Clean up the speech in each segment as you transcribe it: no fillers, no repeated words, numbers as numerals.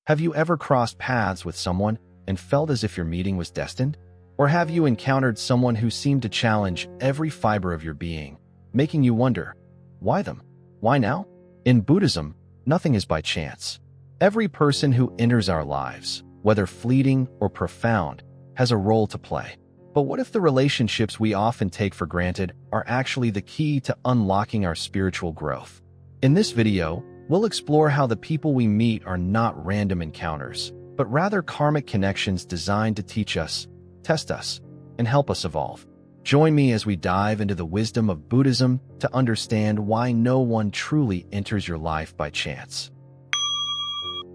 Have you ever crossed paths with someone and felt as if your meeting was destined? Or have you encountered someone who seemed to challenge every fiber of your being, making you wonder, why them? Why now? In Buddhism, nothing is by chance. Every person who enters our lives, whether fleeting or profound, has a role to play. But what if the relationships we often take for granted are actually the key to unlocking our spiritual growth? In this video, we'll explore how the people we meet are not random encounters, but rather karmic connections designed to teach us, test us, and help us evolve. Join me as we dive into the wisdom of Buddhism to understand why no one truly enters your life by chance.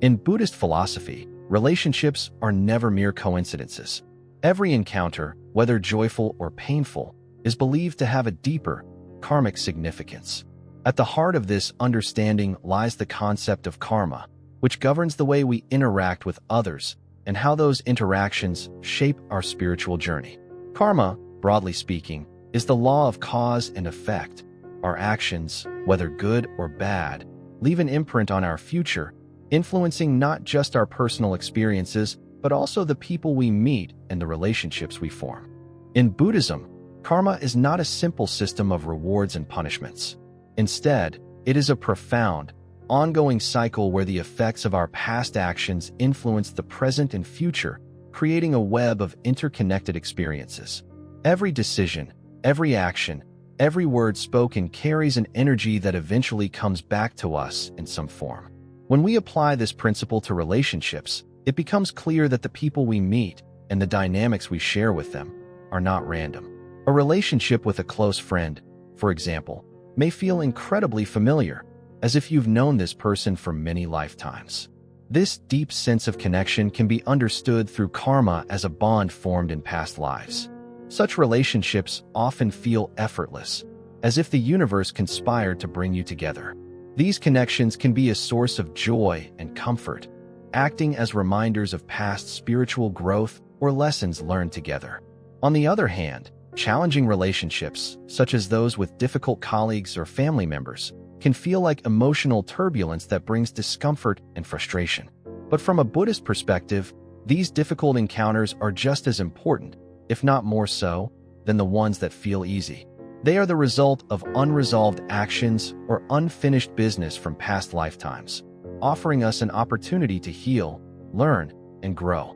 In Buddhist philosophy, relationships are never mere coincidences. Every encounter, whether joyful or painful, is believed to have a deeper, karmic significance. At the heart of this understanding lies the concept of karma, which governs the way we interact with others and how those interactions shape our spiritual journey. Karma, broadly speaking, is the law of cause and effect. Our actions, whether good or bad, leave an imprint on our future, influencing not just our personal experiences, but also the people we meet and the relationships we form. In Buddhism, karma is not a simple system of rewards and punishments. Instead, it is a profound, ongoing cycle where the effects of our past actions influence the present and future, creating a web of interconnected experiences. Every decision, every action, every word spoken carries an energy that eventually comes back to us in some form. When we apply this principle to relationships, it becomes clear that the people we meet and the dynamics we share with them are not random. A relationship with a close friend, for example, may feel incredibly familiar, as if you've known this person for many lifetimes. This deep sense of connection can be understood through karma as a bond formed in past lives. Such relationships often feel effortless, as if the universe conspired to bring you together. These connections can be a source of joy and comfort, acting as reminders of past spiritual growth or lessons learned together. On the other hand, challenging relationships, such as those with difficult colleagues or family members, can feel like emotional turbulence that brings discomfort and frustration. But from a Buddhist perspective, these difficult encounters are just as important, if not more so, than the ones that feel easy. They are the result of unresolved actions or unfinished business from past lifetimes, offering us an opportunity to heal, learn, and grow.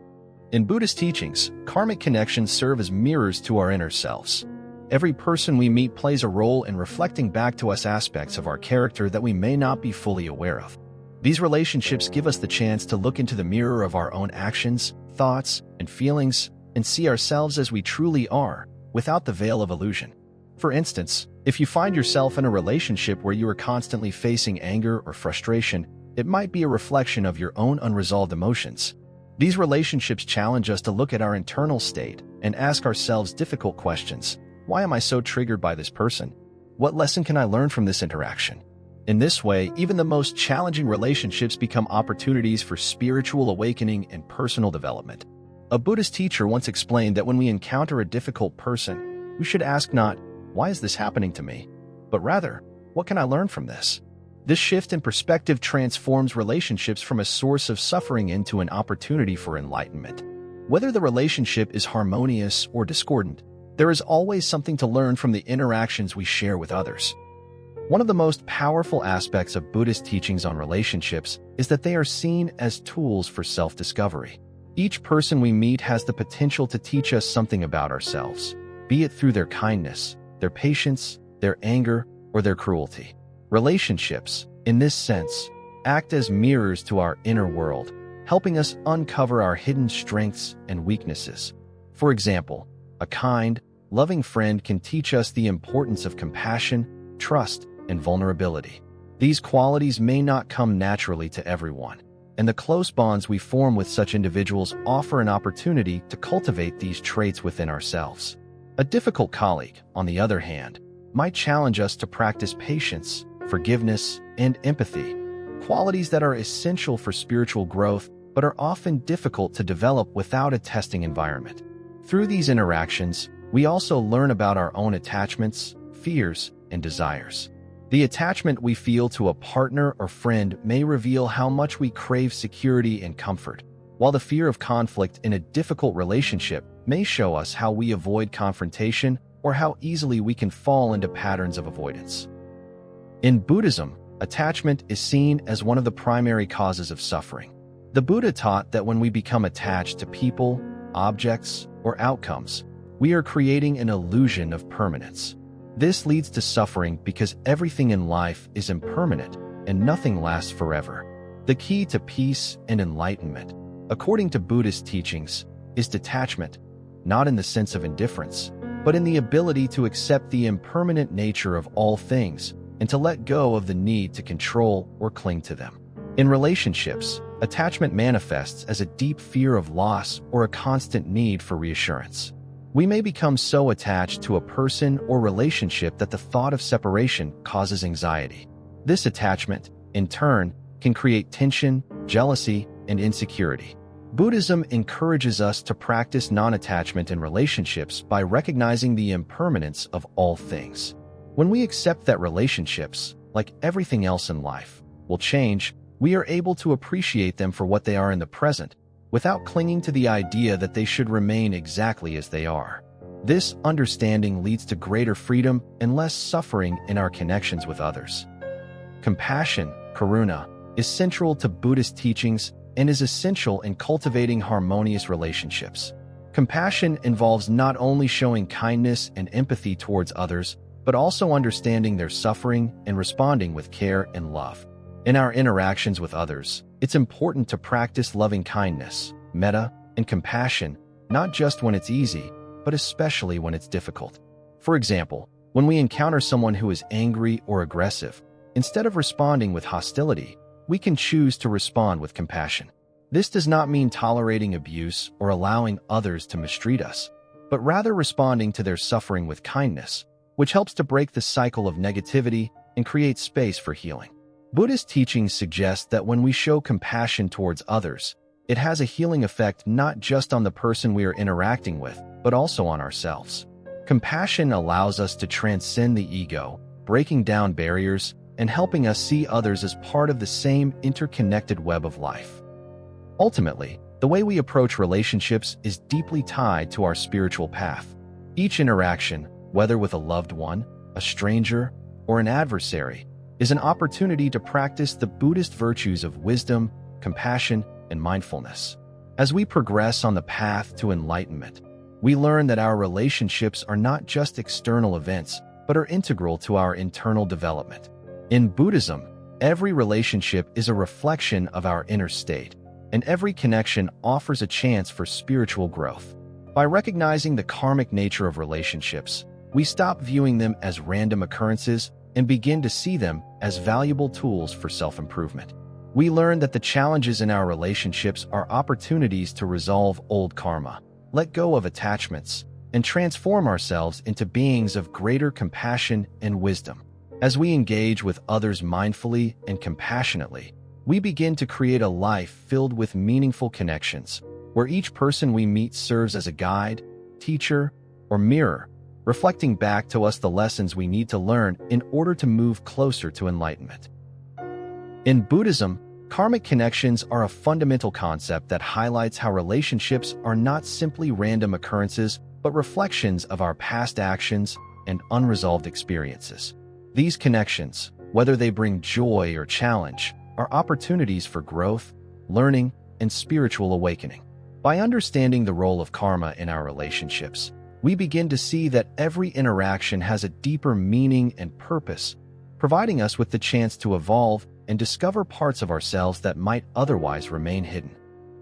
In Buddhist teachings, karmic connections serve as mirrors to our inner selves. Every person we meet plays a role in reflecting back to us aspects of our character that we may not be fully aware of. These relationships give us the chance to look into the mirror of our own actions, thoughts, and feelings, and see ourselves as we truly are, without the veil of illusion. For instance, if you find yourself in a relationship where you are constantly facing anger or frustration, it might be a reflection of your own unresolved emotions. These relationships challenge us to look at our internal state and ask ourselves difficult questions. Why am I so triggered by this person? What lesson can I learn from this interaction? In this way, even the most challenging relationships become opportunities for spiritual awakening and personal development. A Buddhist teacher once explained that when we encounter a difficult person, we should ask not, "Why is this happening to me?" but rather, "What can I learn from this?" This shift in perspective transforms relationships from a source of suffering into an opportunity for enlightenment. Whether the relationship is harmonious or discordant, there is always something to learn from the interactions we share with others. One of the most powerful aspects of Buddhist teachings on relationships is that they are seen as tools for self-discovery. Each person we meet has the potential to teach us something about ourselves, be it through their kindness, their patience, their anger, or their cruelty. Relationships, in this sense, act as mirrors to our inner world, helping us uncover our hidden strengths and weaknesses. For example, a kind, loving friend can teach us the importance of compassion, trust, and vulnerability. These qualities may not come naturally to everyone, and the close bonds we form with such individuals offer an opportunity to cultivate these traits within ourselves. A difficult colleague, on the other hand, might challenge us to practice patience, forgiveness, and empathy, qualities that are essential for spiritual growth but are often difficult to develop without a testing environment. Through these interactions, we also learn about our own attachments, fears, and desires. The attachment we feel to a partner or friend may reveal how much we crave security and comfort, while the fear of conflict in a difficult relationship may show us how we avoid confrontation or how easily we can fall into patterns of avoidance. In Buddhism, attachment is seen as one of the primary causes of suffering. The Buddha taught that when we become attached to people, objects, or outcomes, we are creating an illusion of permanence. This leads to suffering because everything in life is impermanent and nothing lasts forever. The key to peace and enlightenment, according to Buddhist teachings, is detachment, not in the sense of indifference, but in the ability to accept the impermanent nature of all things and to let go of the need to control or cling to them. In relationships, attachment manifests as a deep fear of loss or a constant need for reassurance. We may become so attached to a person or relationship that the thought of separation causes anxiety. This attachment, in turn, can create tension, jealousy, and insecurity. Buddhism encourages us to practice non-attachment in relationships by recognizing the impermanence of all things. When we accept that relationships, like everything else in life, will change, we are able to appreciate them for what they are in the present, without clinging to the idea that they should remain exactly as they are. This understanding leads to greater freedom and less suffering in our connections with others. Compassion, karuna, is central to Buddhist teachings and is essential in cultivating harmonious relationships. Compassion involves not only showing kindness and empathy towards others, but also understanding their suffering and responding with care and love. In our interactions with others, it's important to practice loving kindness, metta, and compassion, not just when it's easy, but especially when it's difficult. For example, when we encounter someone who is angry or aggressive, instead of responding with hostility, we can choose to respond with compassion. This does not mean tolerating abuse or allowing others to mistreat us, but rather responding to their suffering with kindness, which helps to break the cycle of negativity and create space for healing. Buddhist teachings suggest that when we show compassion towards others, it has a healing effect not just on the person we are interacting with, but also on ourselves. Compassion allows us to transcend the ego, breaking down barriers and helping us see others as part of the same interconnected web of life. Ultimately, the way we approach relationships is deeply tied to our spiritual path. Each interaction, whether with a loved one, a stranger, or an adversary, is an opportunity to practice the Buddhist virtues of wisdom, compassion, and mindfulness. As we progress on the path to enlightenment, we learn that our relationships are not just external events, but are integral to our internal development. In Buddhism, every relationship is a reflection of our inner state, and every connection offers a chance for spiritual growth. By recognizing the karmic nature of relationships, we stop viewing them as random occurrences and begin to see them as valuable tools for self-improvement. We learn that the challenges in our relationships are opportunities to resolve old karma, let go of attachments, and transform ourselves into beings of greater compassion and wisdom. As we engage with others mindfully and compassionately, we begin to create a life filled with meaningful connections, where each person we meet serves as a guide, teacher, or mirror, reflecting back to us the lessons we need to learn in order to move closer to enlightenment. In Buddhism, karmic connections are a fundamental concept that highlights how relationships are not simply random occurrences, but reflections of our past actions and unresolved experiences. These connections, whether they bring joy or challenge, are opportunities for growth, learning, and spiritual awakening. By understanding the role of karma in our relationships, we begin to see that every interaction has a deeper meaning and purpose, providing us with the chance to evolve and discover parts of ourselves that might otherwise remain hidden.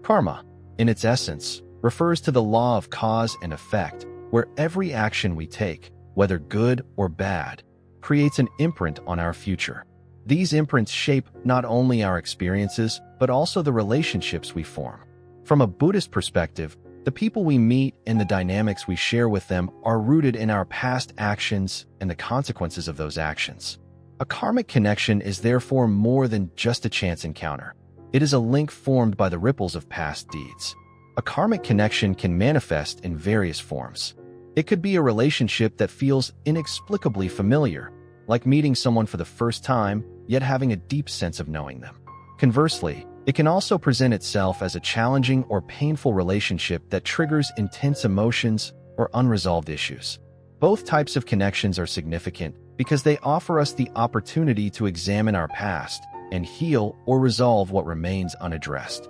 Karma, in its essence, refers to the law of cause and effect, where every action we take, whether good or bad, creates an imprint on our future. These imprints shape not only our experiences, but also the relationships we form. From a Buddhist perspective, the people we meet and the dynamics we share with them are rooted in our past actions and the consequences of those actions. A karmic connection is therefore more than just a chance encounter. It is a link formed by the ripples of past deeds. A karmic connection can manifest in various forms. It could be a relationship that feels inexplicably familiar, like meeting someone for the first time, yet having a deep sense of knowing them. Conversely, it can also present itself as a challenging or painful relationship that triggers intense emotions or unresolved issues. Both types of connections are significant because they offer us the opportunity to examine our past and heal or resolve what remains unaddressed.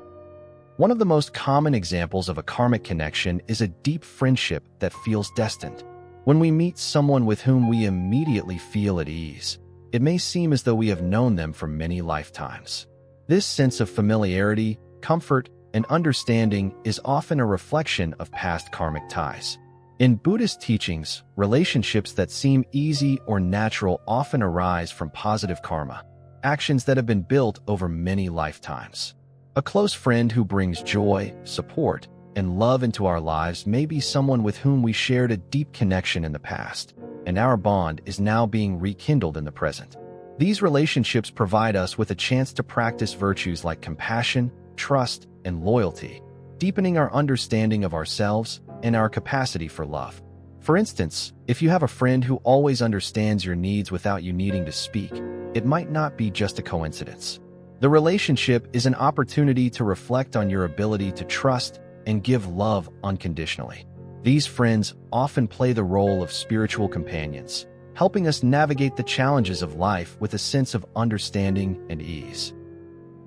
One of the most common examples of a karmic connection is a deep friendship that feels destined. When we meet someone with whom we immediately feel at ease, it may seem as though we have known them for many lifetimes. This sense of familiarity, comfort, and understanding is often a reflection of past karmic ties. In Buddhist teachings, relationships that seem easy or natural often arise from positive karma, actions that have been built over many lifetimes. A close friend who brings joy, support, and love into our lives may be someone with whom we shared a deep connection in the past, and our bond is now being rekindled in the present. These relationships provide us with a chance to practice virtues like compassion, trust, and loyalty, deepening our understanding of ourselves and our capacity for love. For instance, if you have a friend who always understands your needs without you needing to speak, it might not be just a coincidence. The relationship is an opportunity to reflect on your ability to trust and give love unconditionally. These friends often play the role of spiritual companions, helping us navigate the challenges of life with a sense of understanding and ease.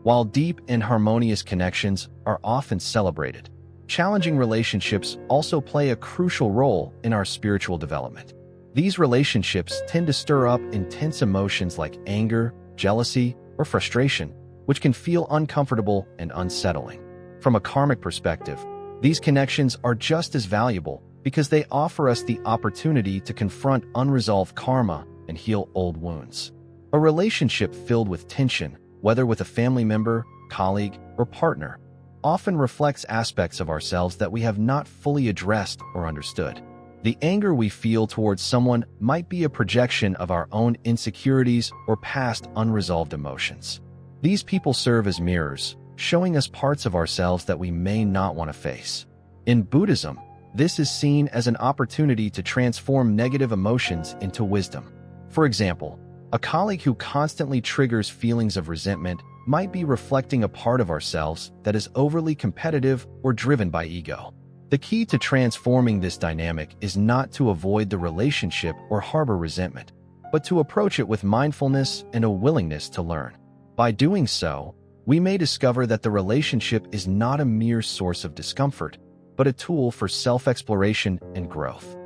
While deep and harmonious connections are often celebrated, challenging relationships also play a crucial role in our spiritual development. These relationships tend to stir up intense emotions like anger, jealousy, or frustration, which can feel uncomfortable and unsettling. From a karmic perspective, these connections are just as valuable because they offer us the opportunity to confront unresolved karma and heal old wounds. A relationship filled with tension, whether with a family member, colleague, or partner, often reflects aspects of ourselves that we have not fully addressed or understood. The anger we feel towards someone might be a projection of our own insecurities or past unresolved emotions. These people serve as mirrors, showing us parts of ourselves that we may not want to face. In Buddhism, this is seen as an opportunity to transform negative emotions into wisdom. For example, a colleague who constantly triggers feelings of resentment might be reflecting a part of ourselves that is overly competitive or driven by ego. The key to transforming this dynamic is not to avoid the relationship or harbor resentment, but to approach it with mindfulness and a willingness to learn. By doing so, we may discover that the relationship is not a mere source of discomfort, but a tool for self-exploration and growth.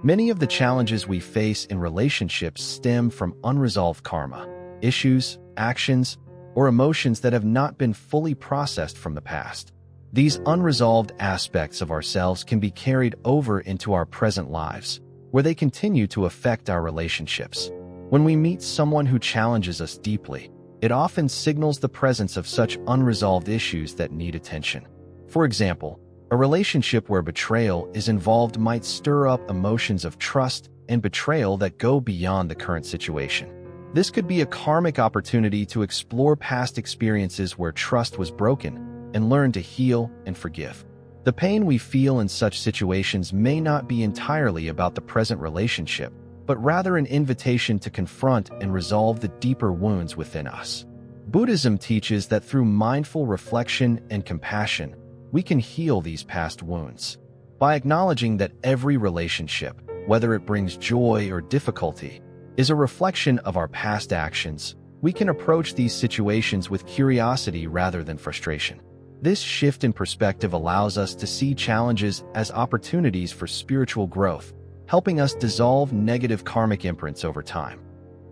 Many of the challenges we face in relationships stem from unresolved karma, issues, actions, or emotions that have not been fully processed from the past. These unresolved aspects of ourselves can be carried over into our present lives, where they continue to affect our relationships. When we meet someone who challenges us deeply, it often signals the presence of such unresolved issues that need attention. For example, a relationship where betrayal is involved might stir up emotions of trust and betrayal that go beyond the current situation. This could be a karmic opportunity to explore past experiences where trust was broken and learn to heal and forgive. The pain we feel in such situations may not be entirely about the present relationship, but rather an invitation to confront and resolve the deeper wounds within us. Buddhism teaches that through mindful reflection and compassion, we can heal these past wounds. By acknowledging that every relationship, whether it brings joy or difficulty, is a reflection of our past actions, we can approach these situations with curiosity rather than frustration. This shift in perspective allows us to see challenges as opportunities for spiritual growth, helping us dissolve negative karmic imprints over time.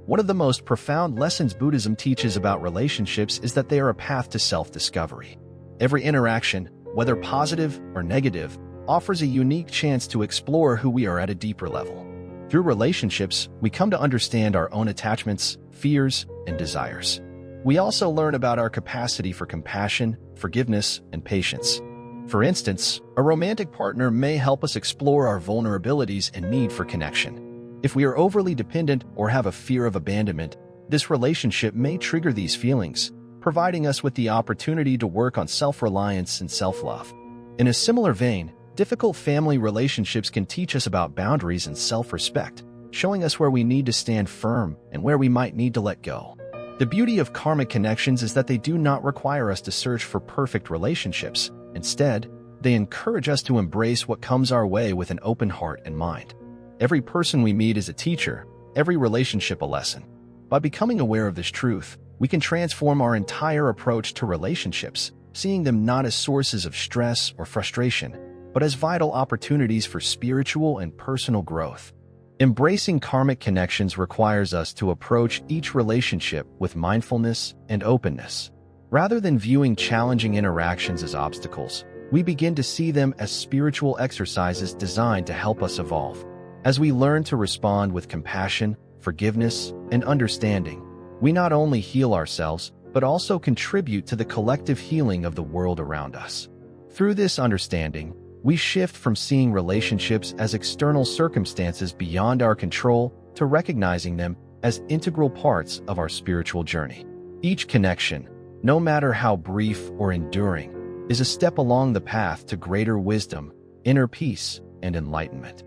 One of the most profound lessons Buddhism teaches about relationships is that they are a path to self-discovery. Every interaction, whether positive or negative, offers a unique chance to explore who we are at a deeper level. Through relationships, we come to understand our own attachments, fears, and desires. We also learn about our capacity for compassion, forgiveness, and patience. For instance, a romantic partner may help us explore our vulnerabilities and need for connection. If we are overly dependent or have a fear of abandonment, this relationship may trigger these feelings, providing us with the opportunity to work on self-reliance and self-love. In a similar vein, difficult family relationships can teach us about boundaries and self-respect. showing us where we need to stand firm and where we might need to let go. The beauty of karmic connections is that they do not require us to search for perfect relationships. Instead, they encourage us to embrace what comes our way with an open heart and mind. Every person we meet is a teacher, every relationship a lesson. By becoming aware of this truth, we can transform our entire approach to relationships, seeing them not as sources of stress or frustration, but as vital opportunities for spiritual and personal growth. Embracing karmic connections requires us to approach each relationship with mindfulness and openness. Rather than viewing challenging interactions as obstacles, we begin to see them as spiritual exercises designed to help us evolve. As we learn to respond with compassion, forgiveness, and understanding, we not only heal ourselves, but also contribute to the collective healing of the world around us. Through this understanding, we shift from seeing relationships as external circumstances beyond our control to recognizing them as integral parts of our spiritual journey. Each connection, no matter how brief or enduring, is a step along the path to greater wisdom, inner peace, and enlightenment.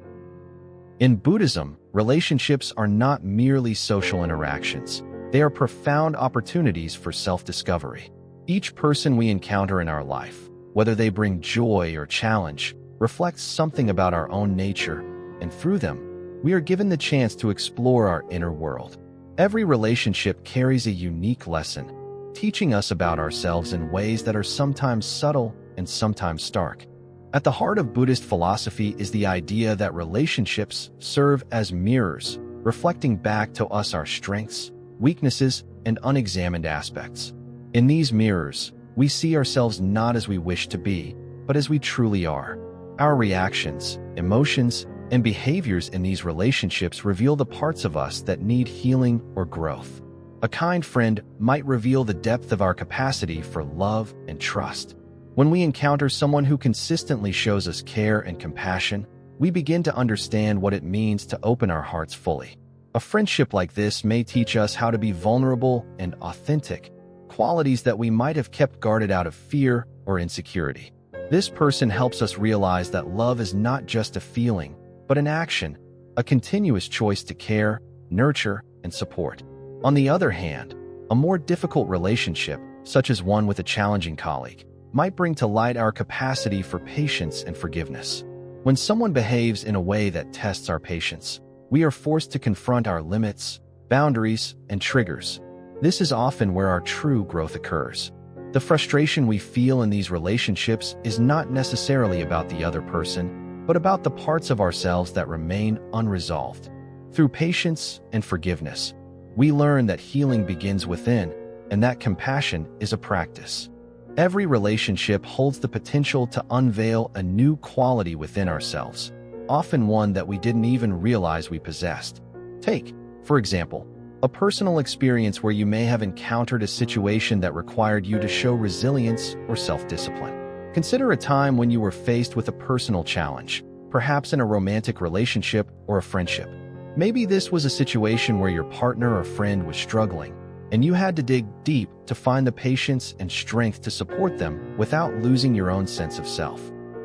In Buddhism, relationships are not merely social interactions. They are profound opportunities for self-discovery. Each person we encounter in our life, whether they bring joy or challenge, reflects something about our own nature, and through them, we are given the chance to explore our inner world. Every relationship carries a unique lesson, teaching us about ourselves in ways that are sometimes subtle and sometimes stark. At the heart of Buddhist philosophy is the idea that relationships serve as mirrors, reflecting back to us our strengths, weaknesses, and unexamined aspects. In these mirrors, we see ourselves not as we wish to be, but as we truly are. Our reactions, emotions, and behaviors in these relationships reveal the parts of us that need healing or growth. A kind friend might reveal the depth of our capacity for love and trust. When we encounter someone who consistently shows us care and compassion, we begin to understand what it means to open our hearts fully. A friendship like this may teach us how to be vulnerable and authentic, qualities that we might have kept guarded out of fear or insecurity. This person helps us realize that love is not just a feeling, but an action, a continuous choice to care, nurture, and support. On the other hand, a more difficult relationship, such as one with a challenging colleague, might bring to light our capacity for patience and forgiveness. When someone behaves in a way that tests our patience, we are forced to confront our limits, boundaries, and triggers. This is often where our true growth occurs. The frustration we feel in these relationships is not necessarily about the other person, but about the parts of ourselves that remain unresolved. Through patience and forgiveness, we learn that healing begins within, and that compassion is a practice. Every relationship holds the potential to unveil a new quality within ourselves, often one that we didn't even realize we possessed. Take, for example, a personal experience where you may have encountered a situation that required you to show resilience or self-discipline. Consider a time when you were faced with a personal challenge, perhaps in a romantic relationship or a friendship. Maybe this was a situation where your partner or friend was struggling, and you had to dig deep to find the patience and strength to support them without losing your own sense of self.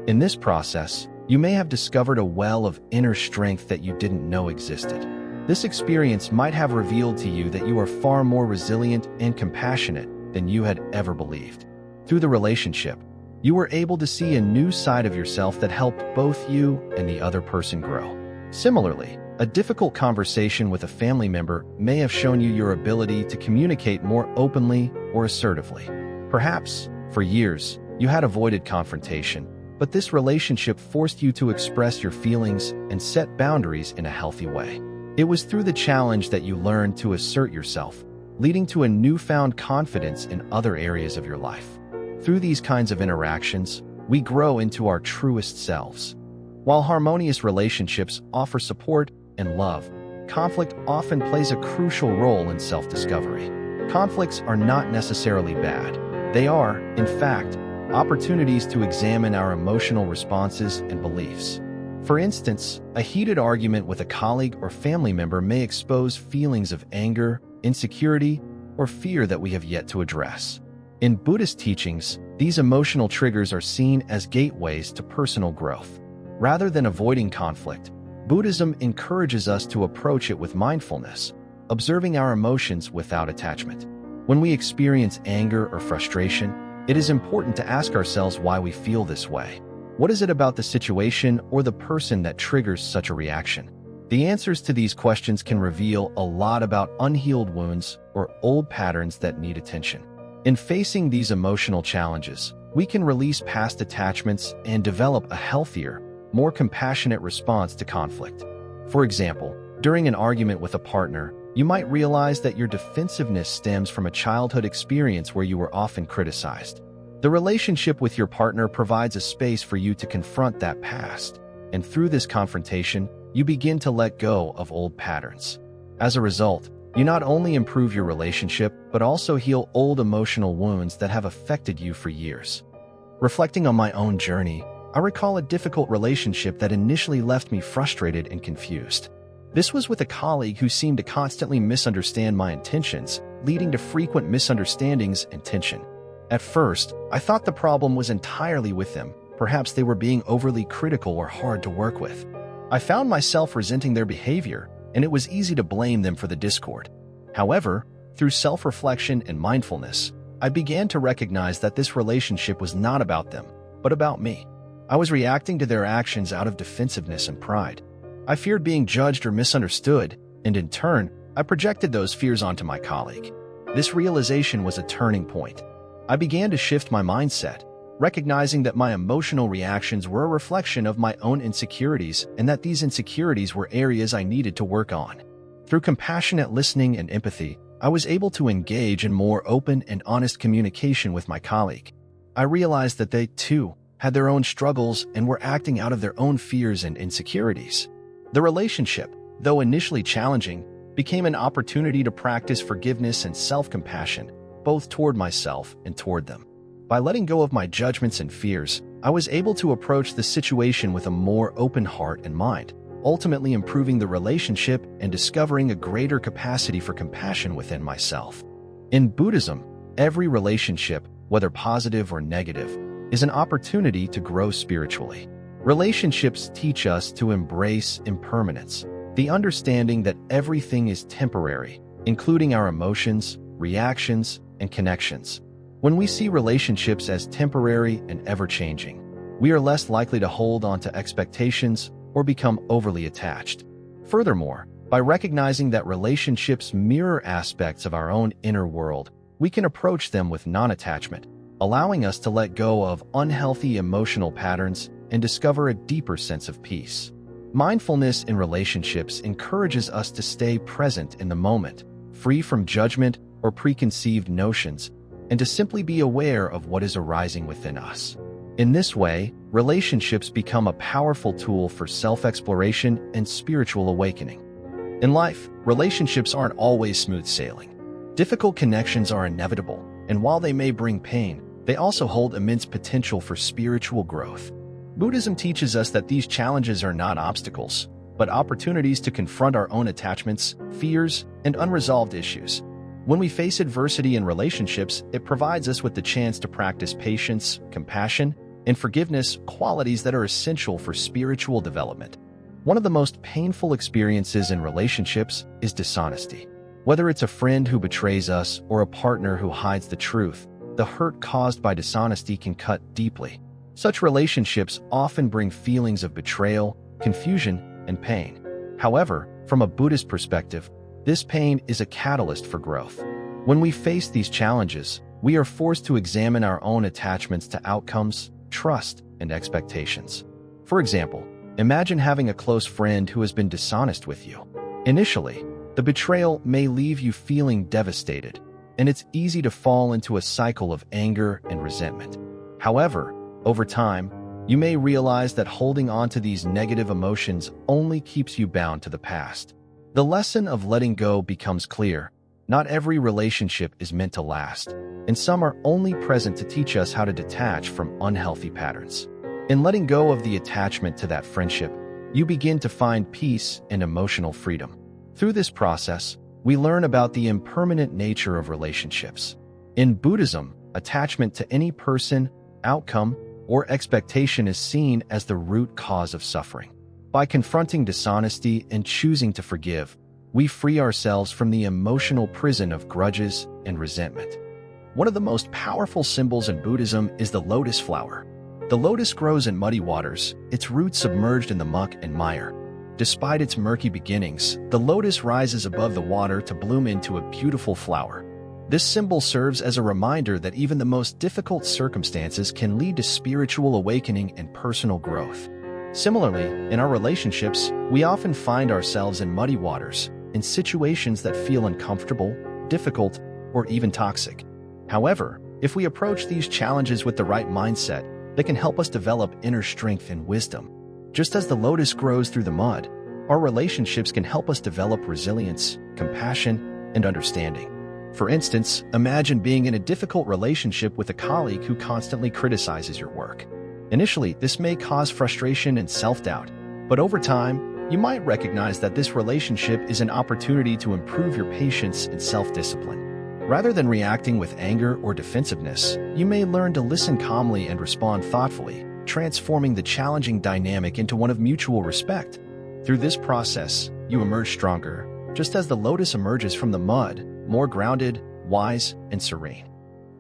In this process, you may have discovered a well of inner strength that you didn't know existed. This experience might have revealed to you that you are far more resilient and compassionate than you had ever believed. Through the relationship, you were able to see a new side of yourself that helped both you and the other person grow. Similarly, a difficult conversation with a family member may have shown you your ability to communicate more openly or assertively. Perhaps, for years, you had avoided confrontation, but this relationship forced you to express your feelings and set boundaries in a healthy way. It was through the challenge that you learned to assert yourself, leading to a newfound confidence in other areas of your life. Through these kinds of interactions, we grow into our truest selves. While harmonious relationships offer support and love, conflict often plays a crucial role in self-discovery. Conflicts are not necessarily bad. They are, in fact, opportunities to examine our emotional responses and beliefs. For instance, a heated argument with a colleague or family member may expose feelings of anger, insecurity, or fear that we have yet to address. In Buddhist teachings, these emotional triggers are seen as gateways to personal growth. Rather than avoiding conflict, Buddhism encourages us to approach it with mindfulness, observing our emotions without attachment. When we experience anger or frustration, it is important to ask ourselves why we feel this way. What is it about the situation or the person that triggers such a reaction? The answers to these questions can reveal a lot about unhealed wounds or old patterns that need attention. In facing these emotional challenges, we can release past attachments and develop a healthier, more compassionate response to conflict. For example, during an argument with a partner, you might realize that your defensiveness stems from a childhood experience where you were often criticized. The relationship with your partner provides a space for you to confront that past, and through this confrontation, you begin to let go of old patterns. As a result, you not only improve your relationship, but also heal old emotional wounds that have affected you for years. Reflecting on my own journey, I recall a difficult relationship that initially left me frustrated and confused. This was with a colleague who seemed to constantly misunderstand my intentions, leading to frequent misunderstandings and tension. At first, I thought the problem was entirely with them. Perhaps they were being overly critical or hard to work with. I found myself resenting their behavior, and it was easy to blame them for the discord. However, through self-reflection and mindfulness, I began to recognize that this relationship was not about them, but about me. I was reacting to their actions out of defensiveness and pride. I feared being judged or misunderstood, and in turn, I projected those fears onto my colleague. This realization was a turning point. I began to shift my mindset, recognizing that my emotional reactions were a reflection of my own insecurities and that these insecurities were areas I needed to work on. Through compassionate listening and empathy, I was able to engage in more open and honest communication with my colleague. I realized that they, too, had their own struggles and were acting out of their own fears and insecurities. The relationship, though initially challenging, became an opportunity to practice forgiveness and self-compassion, both toward myself and toward them. By letting go of my judgments and fears, I was able to approach the situation with a more open heart and mind, ultimately improving the relationship and discovering a greater capacity for compassion within myself. In Buddhism, every relationship, whether positive or negative, is an opportunity to grow spiritually. Relationships teach us to embrace impermanence, the understanding that everything is temporary, including our emotions, reactions, and connections. When we see relationships as temporary and ever-changing, we are less likely to hold on to expectations or become overly attached. Furthermore, by recognizing that relationships mirror aspects of our own inner world, we can approach them with non-attachment, allowing us to let go of unhealthy emotional patterns and discover a deeper sense of peace. Mindfulness in relationships encourages us to stay present in the moment, free from judgment or preconceived notions, and to simply be aware of what is arising within us. In this way, relationships become a powerful tool for self-exploration and spiritual awakening. In life, relationships aren't always smooth sailing. Difficult connections are inevitable, and while they may bring pain, they also hold immense potential for spiritual growth. Buddhism teaches us that these challenges are not obstacles, but opportunities to confront our own attachments, fears, and unresolved issues. When we face adversity in relationships, it provides us with the chance to practice patience, compassion, and forgiveness, qualities that are essential for spiritual development. One of the most painful experiences in relationships is dishonesty. Whether it's a friend who betrays us or a partner who hides the truth, the hurt caused by dishonesty can cut deeply. Such relationships often bring feelings of betrayal, confusion, and pain. However, from a Buddhist perspective, this pain is a catalyst for growth. When we face these challenges, we are forced to examine our own attachments to outcomes, trust, and expectations. For example, imagine having a close friend who has been dishonest with you. Initially, the betrayal may leave you feeling devastated, and it's easy to fall into a cycle of anger and resentment. However, over time, you may realize that holding on to these negative emotions only keeps you bound to the past. The lesson of letting go becomes clear. Not every relationship is meant to last, and some are only present to teach us how to detach from unhealthy patterns. In letting go of the attachment to that friendship, you begin to find peace and emotional freedom. Through this process, we learn about the impermanent nature of relationships. In Buddhism, attachment to any person, outcome, or expectation is seen as the root cause of suffering. By confronting dishonesty and choosing to forgive, we free ourselves from the emotional prison of grudges and resentment. One of the most powerful symbols in Buddhism is the lotus flower. The lotus grows in muddy waters, its roots submerged in the muck and mire. Despite its murky beginnings, the lotus rises above the water to bloom into a beautiful flower. This symbol serves as a reminder that even the most difficult circumstances can lead to spiritual awakening and personal growth. Similarly, in our relationships, we often find ourselves in muddy waters, in situations that feel uncomfortable, difficult, or even toxic. However, if we approach these challenges with the right mindset, they can help us develop inner strength and wisdom. Just as the lotus grows through the mud, our relationships can help us develop resilience, compassion, and understanding. For instance, imagine being in a difficult relationship with a colleague who constantly criticizes your work. Initially, this may cause frustration and self-doubt, but over time, you might recognize that this relationship is an opportunity to improve your patience and self-discipline. Rather than reacting with anger or defensiveness, you may learn to listen calmly and respond thoughtfully, transforming the challenging dynamic into one of mutual respect. Through this process, you emerge stronger, just as the lotus emerges from the mud, more grounded, wise, and serene.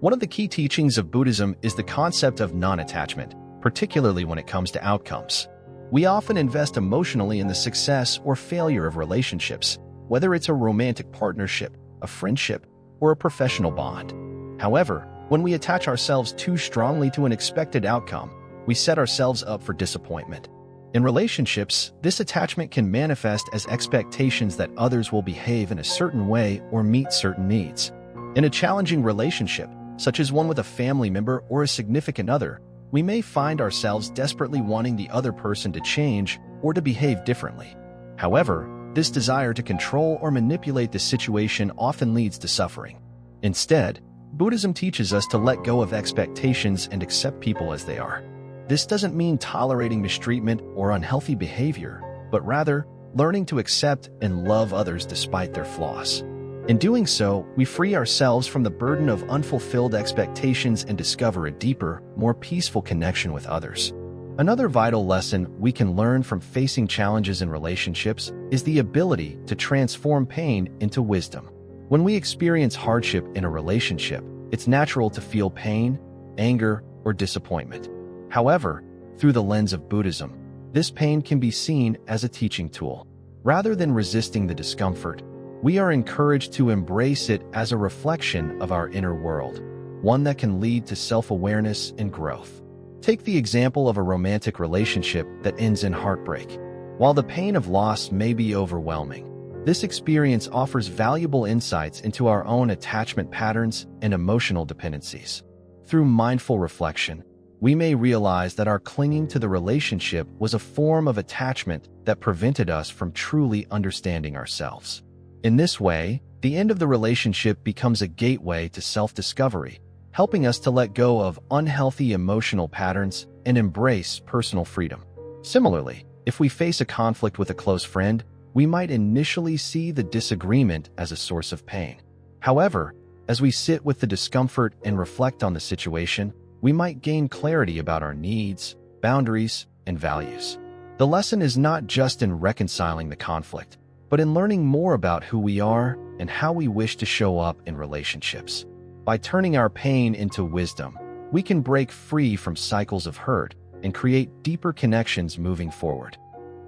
One of the key teachings of Buddhism is the concept of non-attachment, particularly when it comes to outcomes. We often invest emotionally in the success or failure of relationships, whether it's a romantic partnership, a friendship, or a professional bond. However, when we attach ourselves too strongly to an expected outcome, we set ourselves up for disappointment. In relationships, this attachment can manifest as expectations that others will behave in a certain way or meet certain needs. In a challenging relationship, such as one with a family member or a significant other, we may find ourselves desperately wanting the other person to change or to behave differently. However, this desire to control or manipulate the situation often leads to suffering. Instead, Buddhism teaches us to let go of expectations and accept people as they are. This doesn't mean tolerating mistreatment or unhealthy behavior, but rather learning to accept and love others despite their flaws. In doing so, we free ourselves from the burden of unfulfilled expectations and discover a deeper, more peaceful connection with others. Another vital lesson we can learn from facing challenges in relationships is the ability to transform pain into wisdom. When we experience hardship in a relationship, it's natural to feel pain, anger, or disappointment. However, through the lens of Buddhism, this pain can be seen as a teaching tool. Rather than resisting the discomfort, we are encouraged to embrace it as a reflection of our inner world, one that can lead to self-awareness and growth. Take the example of a romantic relationship that ends in heartbreak. While the pain of loss may be overwhelming, this experience offers valuable insights into our own attachment patterns and emotional dependencies. Through mindful reflection, we may realize that our clinging to the relationship was a form of attachment that prevented us from truly understanding ourselves. In this way, the end of the relationship becomes a gateway to self-discovery, helping us to let go of unhealthy emotional patterns and embrace personal freedom. Similarly, if we face a conflict with a close friend, we might initially see the disagreement as a source of pain. However, as we sit with the discomfort and reflect on the situation, we might gain clarity about our needs, boundaries, and values. The lesson is not just in reconciling the conflict, but in learning more about who we are and how we wish to show up in relationships. By turning our pain into wisdom, we can break free from cycles of hurt and create deeper connections moving forward.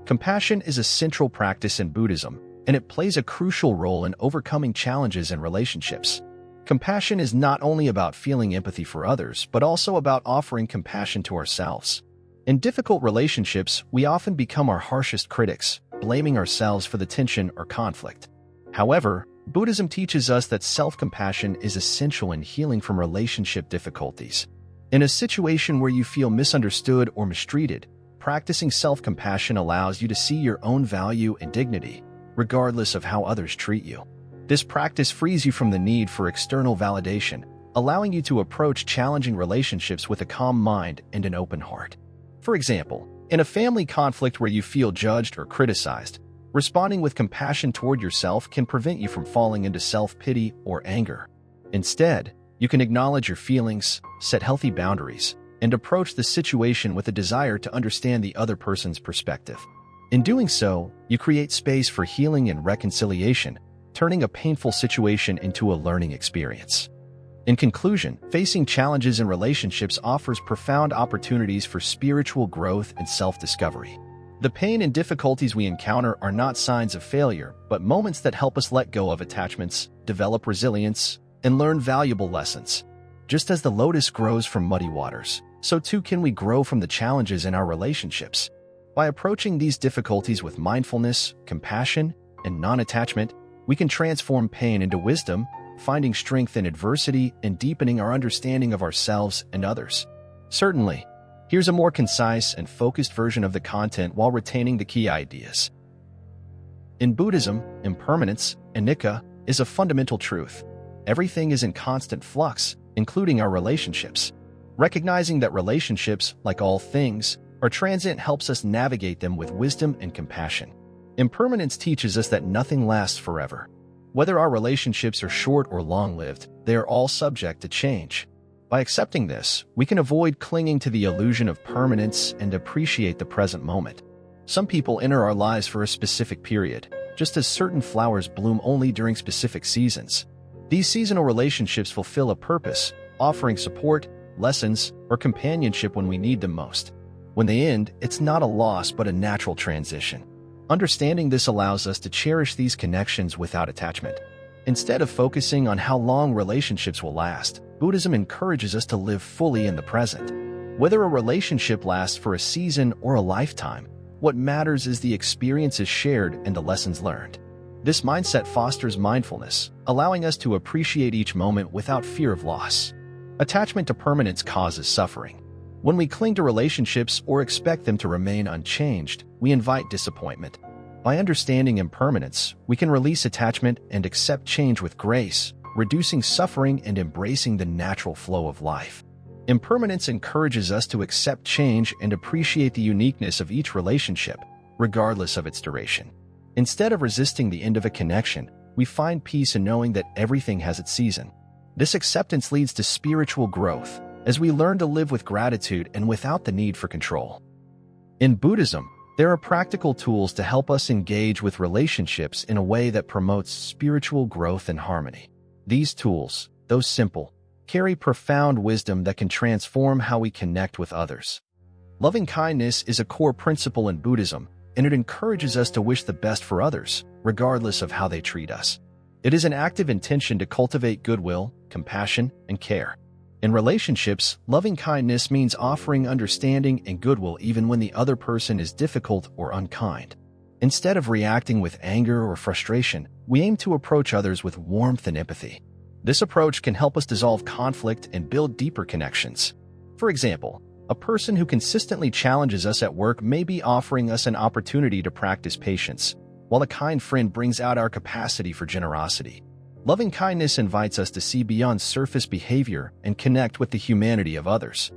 Compassion is a central practice in Buddhism, and it plays a crucial role in overcoming challenges in relationships. Compassion is not only about feeling empathy for others, but also about offering compassion to ourselves. In difficult relationships, we often become our harshest critics, blaming ourselves for the tension or conflict. However, Buddhism teaches us that self-compassion is essential in healing from relationship difficulties. In a situation where you feel misunderstood or mistreated, practicing self-compassion allows you to see your own value and dignity, regardless of how others treat you. This practice frees you from the need for external validation, allowing you to approach challenging relationships with a calm mind and an open heart. For example, in a family conflict where you feel judged or criticized, responding with compassion toward yourself can prevent you from falling into self-pity or anger. Instead, you can acknowledge your feelings, set healthy boundaries, and approach the situation with a desire to understand the other person's perspective. In doing so, you create space for healing and reconciliation, turning a painful situation into a learning experience. In conclusion, facing challenges in relationships offers profound opportunities for spiritual growth and self-discovery. The pain and difficulties we encounter are not signs of failure, but moments that help us let go of attachments, develop resilience, and learn valuable lessons. Just as the lotus grows from muddy waters, so too can we grow from the challenges in our relationships. By approaching these difficulties with mindfulness, compassion, and non-attachment, we can transform pain into wisdom, finding strength in adversity and deepening our understanding of ourselves and others. Certainly, here's a more concise and focused version of the content while retaining the key ideas. In Buddhism, impermanence, anicca, is a fundamental truth. Everything is in constant flux, including our relationships. Recognizing that relationships, like all things, are transient helps us navigate them with wisdom and compassion. Impermanence teaches us that nothing lasts forever. Whether our relationships are short or long-lived, they are all subject to change. By accepting this, we can avoid clinging to the illusion of permanence and appreciate the present moment. Some people enter our lives for a specific period, just as certain flowers bloom only during specific seasons. These seasonal relationships fulfill a purpose, offering support, lessons, or companionship when we need them most. When they end, it's not a loss but a natural transition. Understanding this allows us to cherish these connections without attachment. Instead of focusing on how long relationships will last, Buddhism encourages us to live fully in the present. Whether a relationship lasts for a season or a lifetime, what matters is the experiences shared and the lessons learned. This mindset fosters mindfulness, allowing us to appreciate each moment without fear of loss. Attachment to permanence causes suffering. When we cling to relationships or expect them to remain unchanged, we invite disappointment. By understanding impermanence, we can release attachment and accept change with grace, reducing suffering and embracing the natural flow of life. Impermanence encourages us to accept change and appreciate the uniqueness of each relationship, regardless of its duration. Instead of resisting the end of a connection, we find peace in knowing that everything has its season. This acceptance leads to spiritual growth, as we learn to live with gratitude and without the need for control. In Buddhism, there are practical tools to help us engage with relationships in a way that promotes spiritual growth and harmony. These tools, though simple, carry profound wisdom that can transform how we connect with others. Loving kindness is a core principle in Buddhism, and it encourages us to wish the best for others, regardless of how they treat us. It is an active intention to cultivate goodwill, compassion, and care. In relationships, loving kindness means offering understanding and goodwill even when the other person is difficult or unkind. Instead of reacting with anger or frustration, we aim to approach others with warmth and empathy. This approach can help us dissolve conflict and build deeper connections. For example, a person who consistently challenges us at work may be offering us an opportunity to practice patience, while a kind friend brings out our capacity for generosity. Loving kindness invites us to see beyond surface behavior and connect with the humanity of others.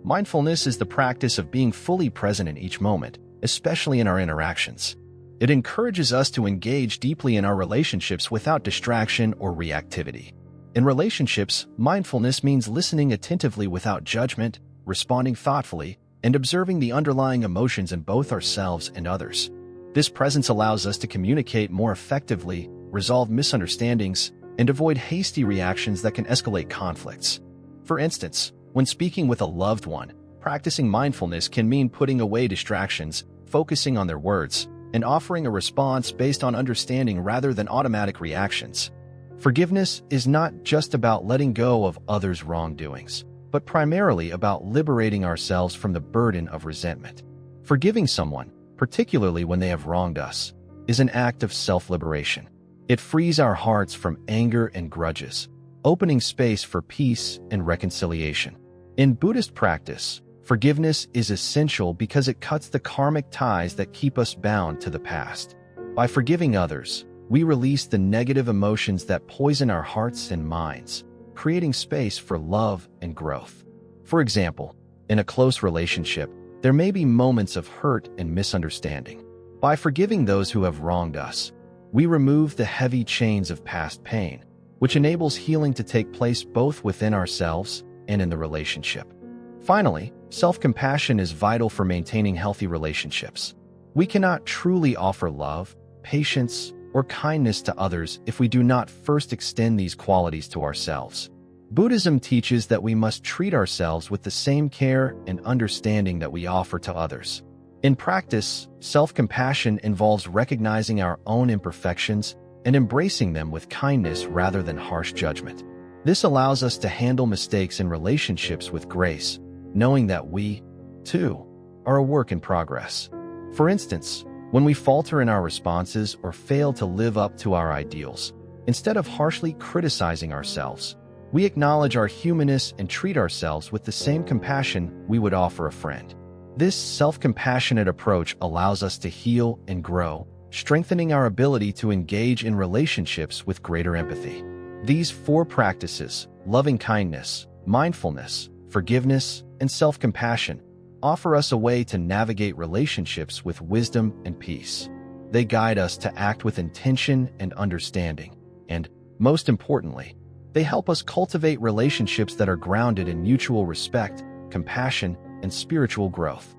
Mindfulness is the practice of being fully present in each moment, especially in our interactions. It encourages us to engage deeply in our relationships without distraction or reactivity. In relationships, mindfulness means listening attentively without judgment, responding thoughtfully, and observing the underlying emotions in both ourselves and others. This presence allows us to communicate more effectively, resolve misunderstandings, and avoid hasty reactions that can escalate conflicts. For instance, when speaking with a loved one, practicing mindfulness can mean putting away distractions, focusing on their words, and offering a response based on understanding rather than automatic reactions. Forgiveness is not just about letting go of others' wrongdoings, but primarily about liberating ourselves from the burden of resentment. Forgiving someone, particularly when they have wronged us, is an act of self-liberation. It frees our hearts from anger and grudges, opening space for peace and reconciliation. In Buddhist practice, forgiveness is essential because it cuts the karmic ties that keep us bound to the past. By forgiving others, we release the negative emotions that poison our hearts and minds, creating space for love and growth. For example, in a close relationship, there may be moments of hurt and misunderstanding. By forgiving those who have wronged us, we remove the heavy chains of past pain, which enables healing to take place both within ourselves and in the relationship. Finally, self-compassion is vital for maintaining healthy relationships. We cannot truly offer love, patience, or kindness to others if we do not first extend these qualities to ourselves. Buddhism teaches that we must treat ourselves with the same care and understanding that we offer to others. In practice, self-compassion involves recognizing our own imperfections and embracing them with kindness rather than harsh judgment. This allows us to handle mistakes in relationships with grace, knowing that we, too, are a work in progress. For instance, when we falter in our responses or fail to live up to our ideals, instead of harshly criticizing ourselves, we acknowledge our humanness and treat ourselves with the same compassion we would offer a friend. This self-compassionate approach allows us to heal and grow, strengthening our ability to engage in relationships with greater empathy. These 4 practices, loving kindness, mindfulness, forgiveness, and self-compassion, offer us a way to navigate relationships with wisdom and peace. They guide us to act with intention and understanding, and, most importantly, they help us cultivate relationships that are grounded in mutual respect, compassion, and spiritual growth.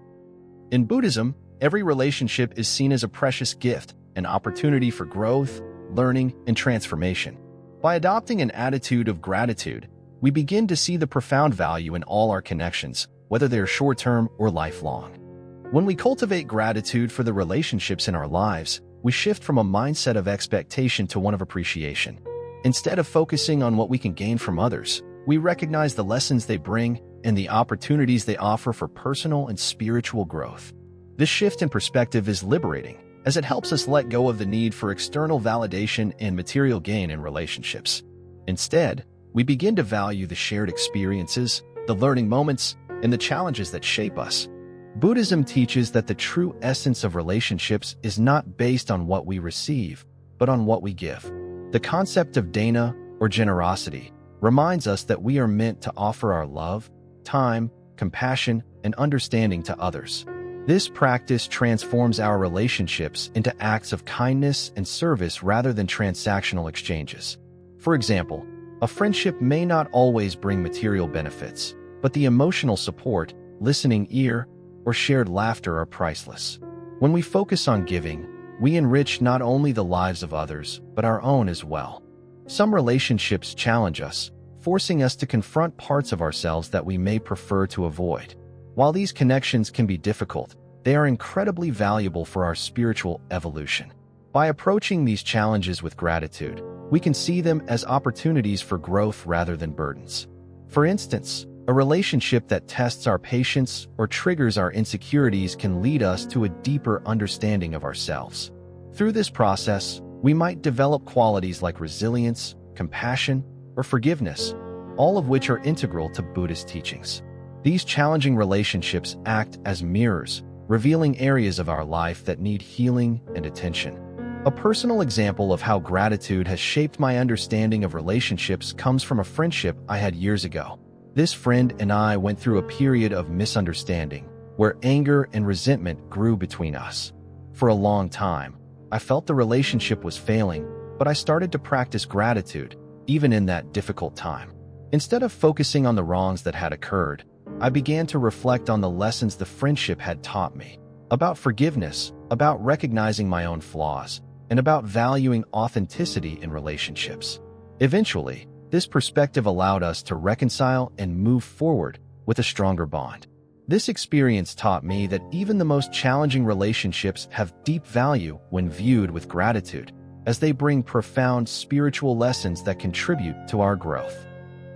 In Buddhism, every relationship is seen as a precious gift, an opportunity for growth, learning, and transformation. By adopting an attitude of gratitude, we begin to see the profound value in all our connections, whether they are short-term or lifelong. When we cultivate gratitude for the relationships in our lives, we shift from a mindset of expectation to one of appreciation. Instead of focusing on what we can gain from others, we recognize the lessons they bring and the opportunities they offer for personal and spiritual growth. This shift in perspective is liberating, as it helps us let go of the need for external validation and material gain in relationships. Instead, we begin to value the shared experiences, the learning moments, and the challenges that shape us. Buddhism teaches that the true essence of relationships is not based on what we receive, but on what we give. The concept of dana, or generosity, reminds us that we are meant to offer our love, time, compassion, and understanding to others. This practice transforms our relationships into acts of kindness and service rather than transactional exchanges. For example, a friendship may not always bring material benefits, but the emotional support, listening ear, or shared laughter are priceless. When we focus on giving, we enrich not only the lives of others, but our own as well. Some relationships challenge us, forcing us to confront parts of ourselves that we may prefer to avoid. While these connections can be difficult, they are incredibly valuable for our spiritual evolution. By approaching these challenges with gratitude, we can see them as opportunities for growth rather than burdens. For instance, a relationship that tests our patience or triggers our insecurities can lead us to a deeper understanding of ourselves. Through this process, we might develop qualities like resilience, compassion, or forgiveness, all of which are integral to Buddhist teachings. These challenging relationships act as mirrors, revealing areas of our life that need healing and attention. A personal example of how gratitude has shaped my understanding of relationships comes from a friendship I had years ago. This friend and I went through a period of misunderstanding, where anger and resentment grew between us. For a long time, I felt the relationship was failing, but I started to practice gratitude, even in that difficult time. Instead of focusing on the wrongs that had occurred, I began to reflect on the lessons the friendship had taught me, about forgiveness, about recognizing my own flaws, and about valuing authenticity in relationships. Eventually, this perspective allowed us to reconcile and move forward with a stronger bond. This experience taught me that even the most challenging relationships have deep value when viewed with gratitude, as they bring profound spiritual lessons that contribute to our growth.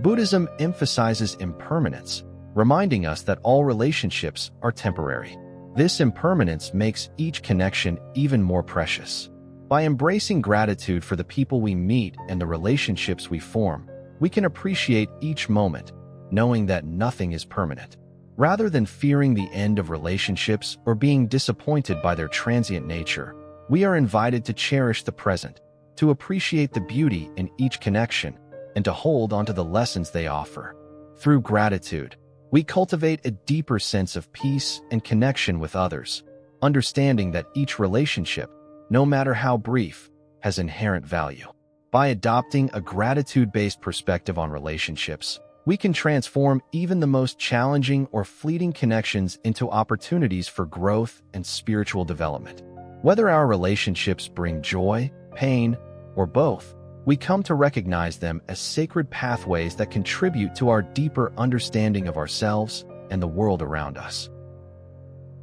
Buddhism emphasizes impermanence, reminding us that all relationships are temporary. This impermanence makes each connection even more precious. By embracing gratitude for the people we meet and the relationships we form, we can appreciate each moment, knowing that nothing is permanent. Rather than fearing the end of relationships or being disappointed by their transient nature, we are invited to cherish the present, to appreciate the beauty in each connection, and to hold onto the lessons they offer. Through gratitude, we cultivate a deeper sense of peace and connection with others, understanding that each relationship, no matter how brief, has inherent value. By adopting a gratitude-based perspective on relationships, we can transform even the most challenging or fleeting connections into opportunities for growth and spiritual development. Whether our relationships bring joy, pain, or both, we come to recognize them as sacred pathways that contribute to our deeper understanding of ourselves and the world around us.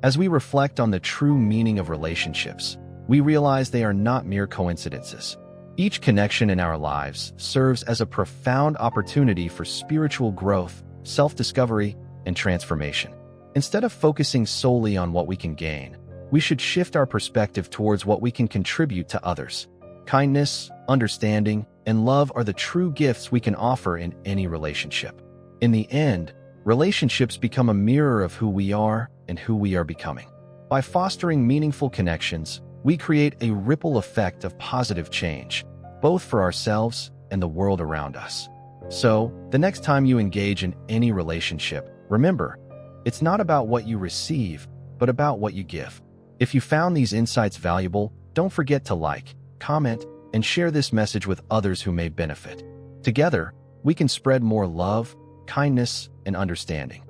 As we reflect on the true meaning of relationships, we realize they are not mere coincidences. Each connection in our lives serves as a profound opportunity for spiritual growth, self-discovery, and transformation. Instead of focusing solely on what we can gain, we should shift our perspective towards what we can contribute to others. Kindness, understanding, and love are the true gifts we can offer in any relationship. In the end, relationships become a mirror of who we are and who we are becoming. By fostering meaningful connections, we create a ripple effect of positive change, both for ourselves and the world around us. So, the next time you engage in any relationship, remember, it's not about what you receive, but about what you give. If you found these insights valuable, don't forget to like, comment, and share this message with others who may benefit. Together, we can spread more love, kindness, and understanding.